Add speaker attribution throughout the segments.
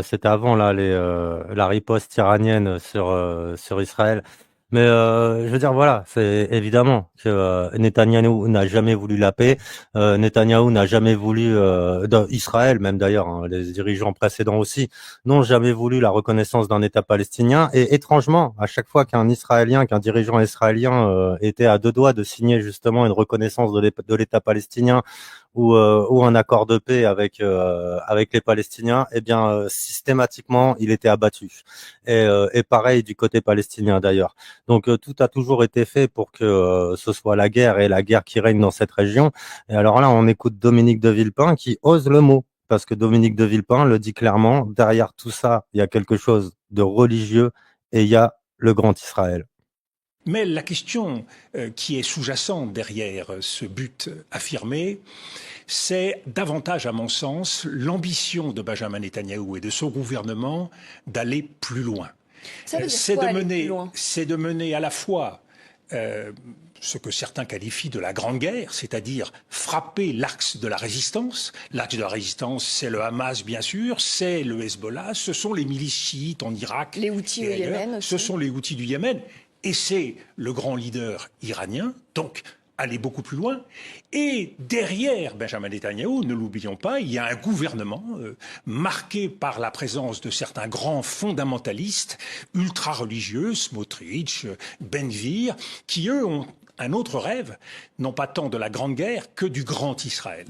Speaker 1: C'était avant là la riposte iranienne sur Israël. Mais je veux dire, voilà, c'est évidemment que Netanyahou n'a jamais voulu la paix. Netanyahou n'a jamais voulu, Israël même d'ailleurs, hein, les dirigeants précédents aussi, n'ont jamais voulu la reconnaissance d'un État palestinien. Et étrangement, à chaque fois qu'un dirigeant israélien était à deux doigts de signer justement une reconnaissance de l'État palestinien ou un accord de paix avec les Palestiniens, eh bien systématiquement il était abattu. Et pareil du côté palestinien d'ailleurs. Donc tout a toujours été fait pour que ce soit la guerre et la guerre qui règne dans cette région. Et alors là, on écoute Dominique de Villepin qui ose le mot. Parce que Dominique de Villepin le dit clairement, derrière tout ça, il y a quelque chose de religieux et il y a le grand Israël.
Speaker 2: Mais la question qui est sous-jacente derrière ce but affirmé, c'est davantage, à mon sens, l'ambition de Benjamin Netanyahou et de son gouvernement d'aller plus loin.
Speaker 3: Ça veut dire quoi, aller plus loin ?
Speaker 2: C'est de mener à la fois ce que certains qualifient de la Grande Guerre, c'est-à-dire frapper l'axe de la résistance. L'axe de la résistance, c'est le Hamas, bien sûr, c'est le Hezbollah, ce sont les milices chiites en Irak.
Speaker 3: Les Houthis au Yémen aussi.
Speaker 2: Ce sont les Houthis du Yémen. Et c'est le grand leader iranien, donc aller beaucoup plus loin. Et derrière Benjamin Netanyahou, ne l'oublions pas, il y a un gouvernement marqué par la présence de certains grands fondamentalistes ultra-religieux, Smotrich, Ben-Gvir, qui eux ont un autre rêve, non pas tant de la Grande Guerre que du Grand Israël.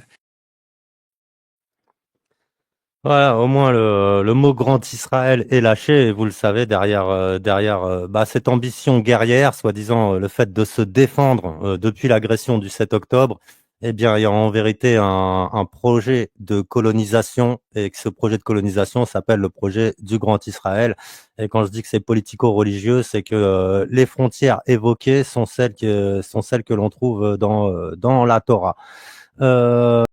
Speaker 1: Voilà, au moins le mot Grand Israël est lâché, et vous le savez, derrière cette ambition guerrière, soi-disant le fait de se défendre depuis l'agression du 7 octobre, eh bien, il y a en vérité un projet de colonisation, et que ce projet de colonisation s'appelle le projet du Grand Israël. Et quand je dis que c'est politico-religieux, c'est que les frontières évoquées sont celles que l'on trouve dans la Torah.